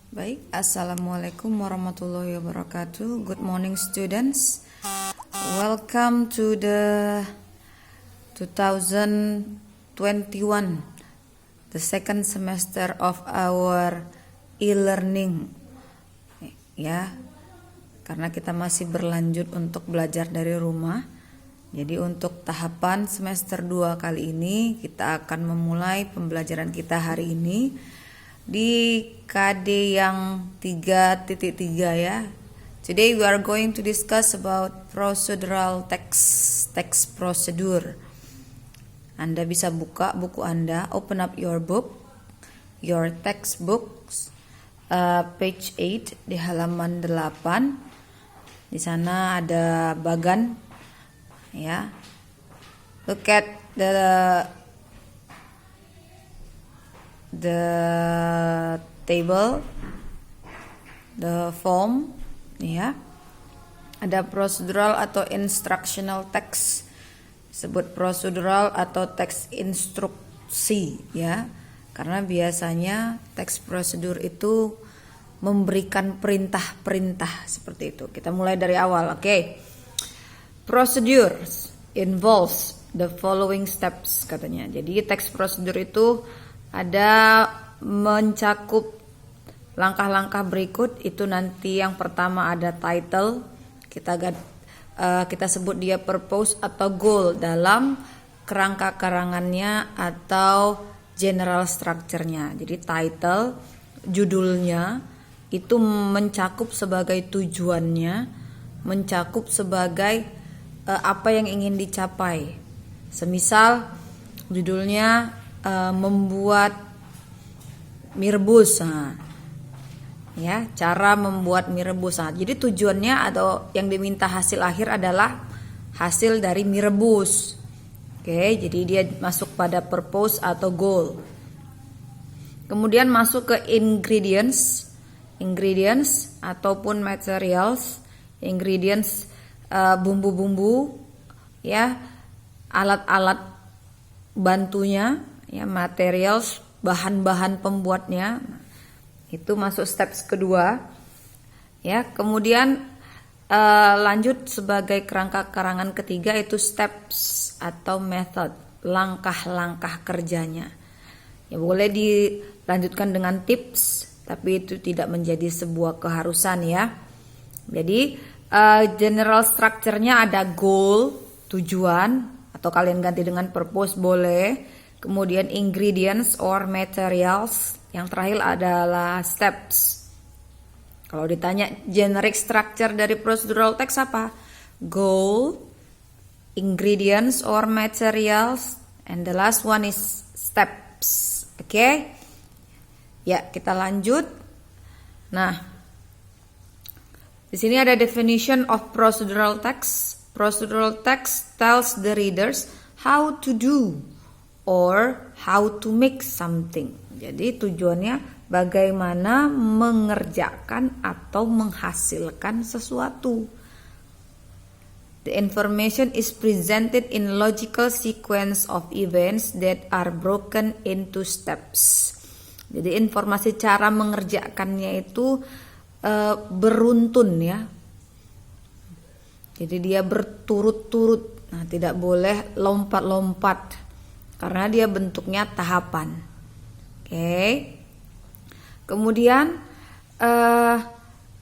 Baik, Assalamualaikum warahmatullahi wabarakatuh. Good morning students. Welcome to the 2021, the second semester of our e-learning. Ya, karena kita masih berlanjut untuk belajar dari rumah. Jadi untuk tahapan semester 2 kali ini kita akan memulai pembelajaran kita hari ini di KD yang 3.3 ya. Today we are going to discuss about procedural text procedure. Anda bisa buka buku Anda, open up your book, your textbooks, page 8 di halaman 8. Di sana ada bagan ya. Look at the table, the form ya. Ada procedural atau instructional text, disebut procedural atau teks instruksi ya, karena biasanya teks prosedur itu memberikan perintah-perintah seperti itu. Kita mulai dari awal, oke. Procedures involves the following steps katanya. Jadi teks prosedur itu ada mencakup langkah-langkah berikut. Itu nanti yang pertama ada title, kita sebut dia purpose atau goal dalam kerangka karangannya atau general structure-nya. Jadi title, judulnya itu mencakup sebagai tujuannya, mencakup sebagai apa yang ingin dicapai. Semisal judulnya membuat mie rebus, ya, cara membuat mie rebus. Jadi tujuannya atau yang diminta hasil akhir adalah hasil dari mie rebus. Oke, jadi dia masuk pada purpose atau goal. Kemudian masuk ke ingredients ataupun materials. Ingredients bumbu-bumbu ya, alat-alat bantunya ya, materials bahan-bahan pembuatnya. Itu masuk steps kedua ya. Kemudian lanjut sebagai kerangka karangan ketiga, itu steps atau method, langkah-langkah kerjanya. Ya, boleh dilanjutkan dengan tips, tapi itu tidak menjadi sebuah keharusan ya. Jadi general structure-nya ada goal, tujuan, atau kalian ganti dengan purpose boleh. Kemudian ingredients or materials. Yang terakhir adalah steps. Kalau ditanya generic structure dari procedural text apa? Goal, ingredients or materials, and the last one is steps. Oke? Ya, kita lanjut. Nah, di sini ada definition of procedural text. Procedural text tells the readers how to do or how to make something. Jadi tujuannya bagaimana mengerjakan atau menghasilkan sesuatu. The information is presented in logical sequence of events that are broken into steps. Jadi informasi cara mengerjakannya itu beruntun ya. Jadi dia berturut-turut. Nah, tidak boleh lompat-lompat karena dia bentuknya tahapan. Oke. Kemudian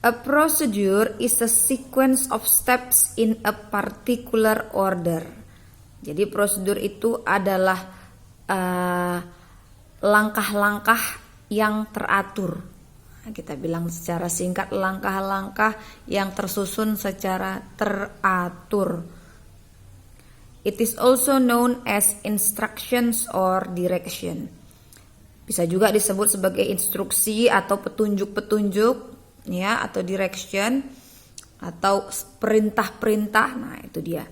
a procedure is a sequence of steps in a particular order. Jadi prosedur itu adalah langkah-langkah yang teratur. Kita bilang secara singkat, langkah-langkah yang tersusun secara teratur. It is also known as instructions or direction. Bisa juga disebut sebagai instruksi atau petunjuk-petunjuk ya, atau direction atau perintah-perintah. Nah, itu dia.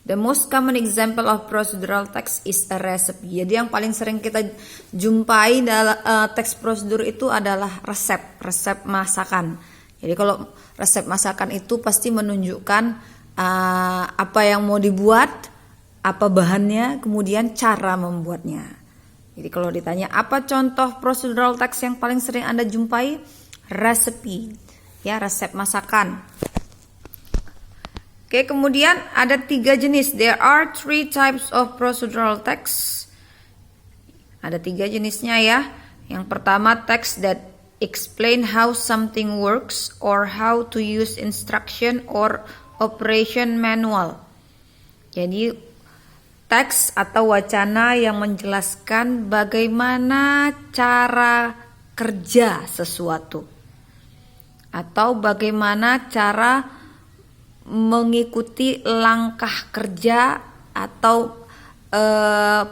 The most common example of procedural text is a recipe. Jadi yang paling sering kita jumpai dalam teks prosedur itu adalah resep masakan. Jadi kalau resep masakan itu pasti menunjukkan apa yang mau dibuat, apa bahannya, kemudian cara membuatnya. Jadi kalau ditanya apa contoh procedural text yang paling sering Anda jumpai, recipe, ya, resep masakan. Oke, kemudian ada 3 jenis. There are 3 types of procedural text. Ada 3 jenisnya ya. Yang pertama, text that explain how something works or how to use instruction or operation manual. Jadi teks atau wacana yang menjelaskan bagaimana cara kerja sesuatu atau bagaimana cara mengikuti langkah kerja atau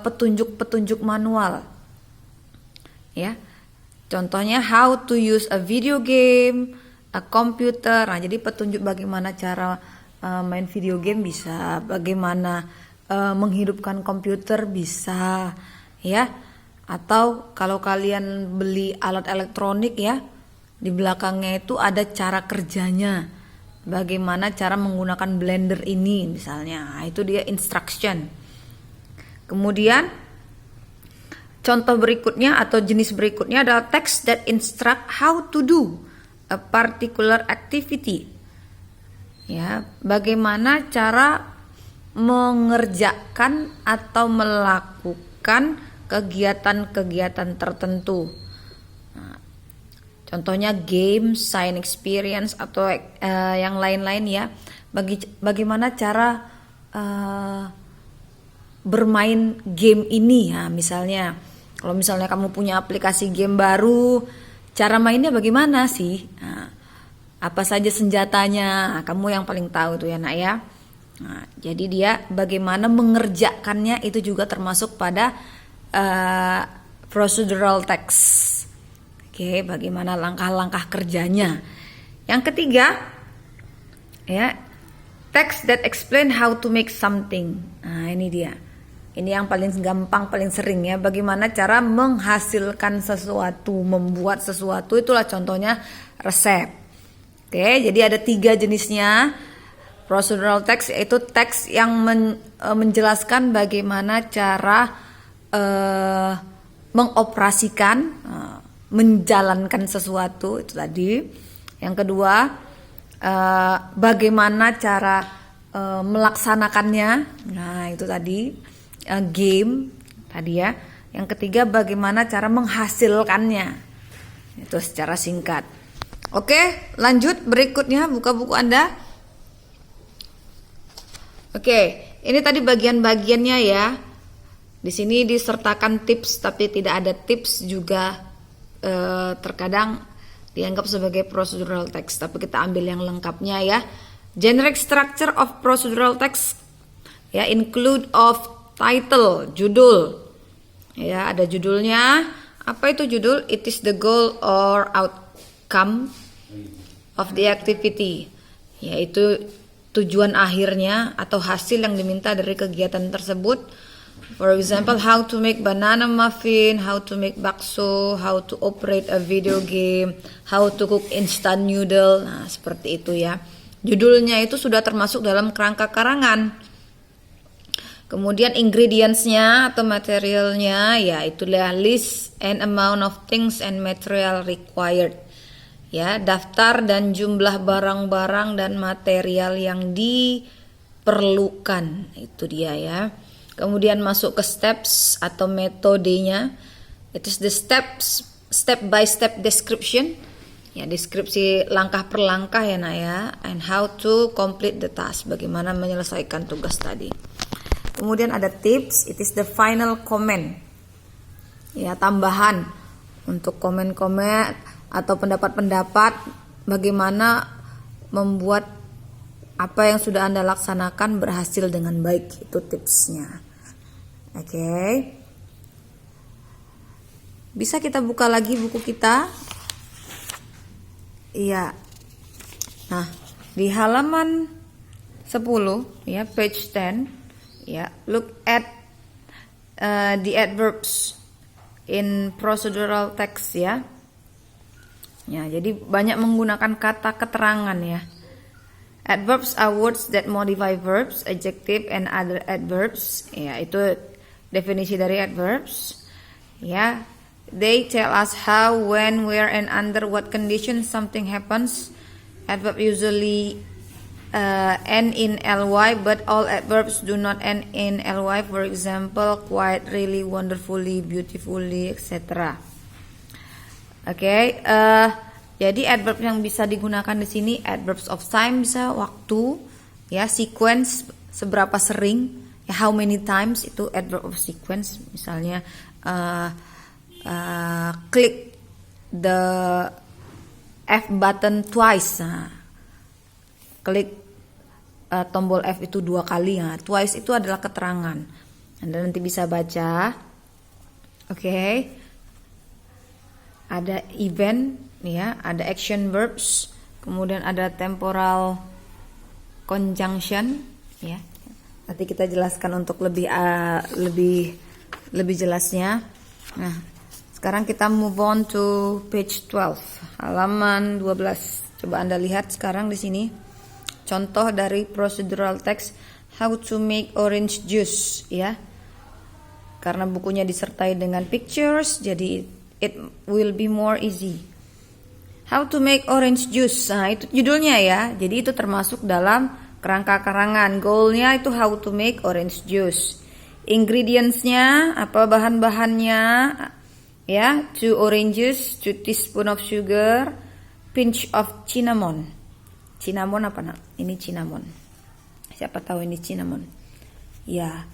petunjuk-petunjuk manual. Ya. Contohnya how to use a video game, a computer. Nah, jadi petunjuk bagaimana cara main video game bisa, bagaimana menghidupkan komputer bisa, ya. Atau kalau kalian beli alat elektronik ya, di belakangnya itu ada cara kerjanya. Bagaimana cara menggunakan blender ini misalnya. Nah, itu dia instruction. Kemudian contoh berikutnya atau jenis berikutnya adalah text that instruct how to do a particular activity. Ya, bagaimana cara mengerjakan atau melakukan kegiatan-kegiatan tertentu. Nah, contohnya game, sign experience atau yang lain-lain ya. Bagaimana cara bermain game ini ya, misalnya. Kalau misalnya kamu punya aplikasi game baru, cara mainnya bagaimana sih? Nah, apa saja senjatanya? Nah, kamu yang paling tahu tuh ya nak ya. Nah, jadi dia bagaimana mengerjakannya itu juga termasuk pada procedural text. Oke, bagaimana langkah-langkah kerjanya. Yang ketiga, ya, text that explain how to make something. Nah, ini dia. Ini yang paling gampang, paling sering ya. Bagaimana cara menghasilkan sesuatu, membuat sesuatu, itulah contohnya resep. Oke, jadi ada 3 jenisnya. Procedural text yaitu teks yang menjelaskan bagaimana cara mengoperasikan, menjalankan sesuatu, itu tadi. Yang kedua, bagaimana cara melaksanakannya. Nah, itu tadi. Game tadi ya. Yang ketiga, bagaimana cara menghasilkannya. Itu secara singkat. Oke, lanjut berikutnya, buka buku Anda. Oke, ini tadi bagian-bagiannya ya. Di sini disertakan tips, tapi tidak ada tips juga. Terkadang dianggap sebagai procedural text, tapi kita ambil yang lengkapnya ya. Generic structure of procedural text ya, include of title, judul. Ya, ada judulnya. Apa itu judul? It is the goal or outcome of the activity. Yaitu tujuan akhirnya atau hasil yang diminta dari kegiatan tersebut. For example, how to make banana muffin, how to make bakso, how to operate a video game, how to cook instant noodle. Nah, seperti itu ya. Judulnya itu sudah termasuk dalam kerangka karangan. Kemudian ingredients-nya atau materialnya ya itulah list and amount of things and material required. Ya, daftar dan jumlah barang-barang dan material yang diperlukan. Itu dia ya. Kemudian masuk ke steps atau metodenya. It is the step by step description. Ya, deskripsi langkah per langkah ya nak ya. And how to complete the task. Bagaimana menyelesaikan tugas tadi. Kemudian ada tips, it is the final comment. Ya, tambahan untuk komen-komen atau pendapat-pendapat bagaimana membuat apa yang sudah Anda laksanakan berhasil dengan baik. Itu tipsnya. Oke. Bisa kita buka lagi buku kita? Iya. Nah, di halaman 10 ya, page 10. Ya, look at the adverbs in procedural text ya. Ya, jadi banyak menggunakan kata keterangan ya. Adverbs are words that modify verbs, adjective and other adverbs. Ya, itu definisi dari adverbs. Ya, They tell us how, when, where, and under what conditions something happens. Adverb usually end in ly, but all adverbs do not end in ly. For example, quite, really, wonderfully, beautifully, etc. Oke, jadi adverb yang bisa digunakan di sini adverbs of time, bisa waktu, ya, sequence seberapa sering, ya, how many times itu adverb of sequence. Misalnya click the F button twice. Nah, klik tombol F itu 2 kali. Nah, twice itu adalah keterangan. Anda nanti bisa baca. Oke. Ada event, ya, ada action verbs, kemudian ada temporal conjunction, ya. Nanti kita jelaskan untuk lebih jelasnya. Nah, sekarang kita move on to page 12, halaman 12. Coba Anda lihat sekarang di sini contoh dari procedural text how to make orange juice, ya. Karena bukunya disertai dengan pictures, jadi it will be more easy. How to make orange juice. Nah, itu judulnya, ya. Jadi itu termasuk dalam kerangka karangan. Goalnya itu how to make orange juice. Ingredientsnya, apa bahan-bahannya, ya. 2 oranges, 2 teaspoon of sugar, pinch of cinnamon. Cinnamon apa, nak? Ini cinnamon. Siapa tahu ini cinnamon? Ya.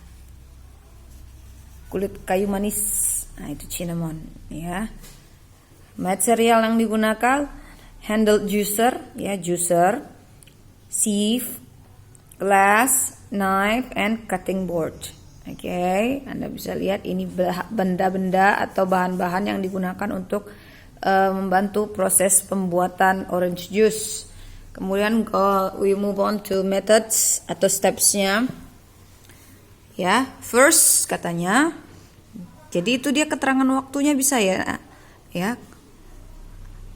Kulit kayu manis. Nah, itu cinnamon, ya. Material yang digunakan handle juicer, ya, juicer, sieve, glass, knife, and cutting board. Oke, Anda bisa lihat ini benda-benda atau bahan-bahan yang digunakan untuk membantu proses pembuatan orange juice. Kemudian we move on to methods atau steps-nya. Ya, first katanya. Jadi itu dia keterangan waktunya bisa, ya. Ya.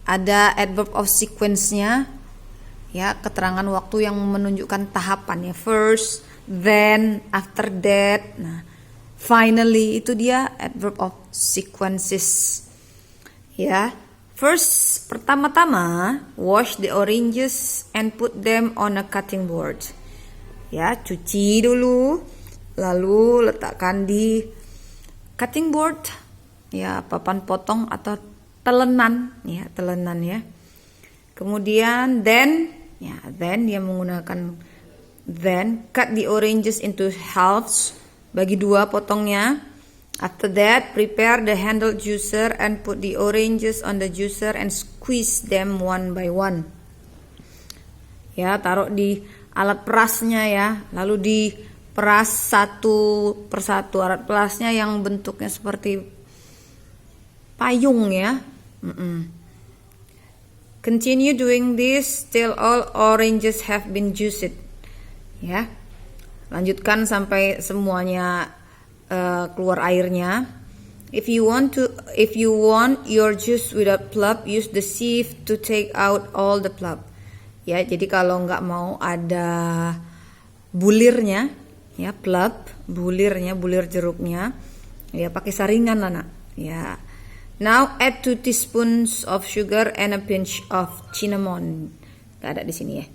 Ada adverb of sequence-nya, ya, keterangan waktu yang menunjukkan tahapan, ya. First, then, after that. Nah, finally itu dia adverb of sequences. Ya. First, pertama-tama wash the oranges and put them on a cutting board. Ya, cuci dulu, lalu letakkan di cutting board, ya, papan potong atau telenan, ya, telenan, ya. Kemudian then dia menggunakan then, cut the oranges into halves, bagi 2 potongnya. After that, prepare the handle juicer and put the oranges on the juicer and squeeze them one by one. Ya, taruh di alat perasnya, ya, lalu di peras satu persatu. Alat perasnya yang bentuknya seperti payung, ya. Continue doing this till all oranges have been juiced. Ya, lanjutkan sampai semuanya keluar airnya. If you want your juice without pulp, use the sieve to take out all the pulp. Ya, jadi kalau nggak mau ada bulirnya, ya, pulp, bulir jeruknya, ya, pakai saringan lah, nak. Ya. Now add 2 teaspoons of sugar and a pinch of cinnamon. Gak ada di sini, ya.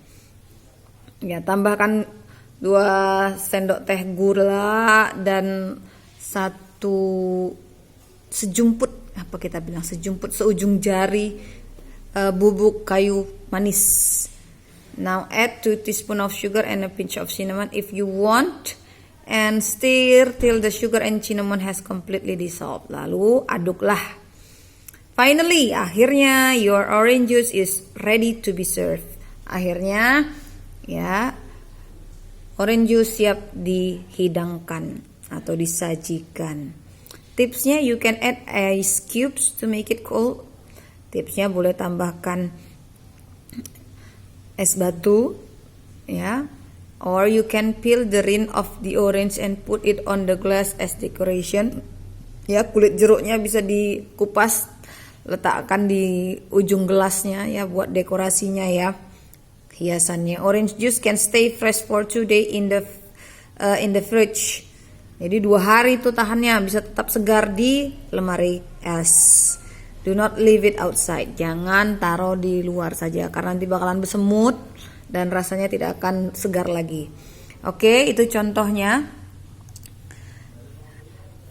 Ya, tambahkan 2 sendok teh gula dan 1 sejumput, apa kita bilang, seujung jari bubuk kayu manis. Now add 2 teaspoons of sugar and a pinch of cinnamon if you want, and stir till the sugar and cinnamon has completely dissolved. Lalu aduklah. Finally, akhirnya your orange juice is ready to be served. Akhirnya, ya, orange juice siap dihidangkan atau disajikan. Tipsnya, you can add ice cubes to make it cold. Tipsnya boleh tambahkan es batu, ya, or you can peel the rind of the orange and put it on the glass as decoration. Ya, kulit jeruknya bisa dikupas, letakkan di ujung gelasnya, ya, buat dekorasinya, ya, hiasannya. Orange juice can stay fresh for 2 days in the fridge. Jadi 2 hari itu tahannya, bisa tetap segar di lemari es. Do not leave it outside. Jangan taruh di luar saja karena nanti bakalan bersemut dan rasanya tidak akan segar lagi. Oke, itu contohnya.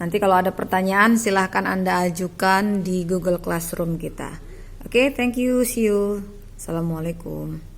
Nanti kalau ada pertanyaan silahkan Anda ajukan di Google Classroom kita. Oke, thank you, see you. Assalamualaikum.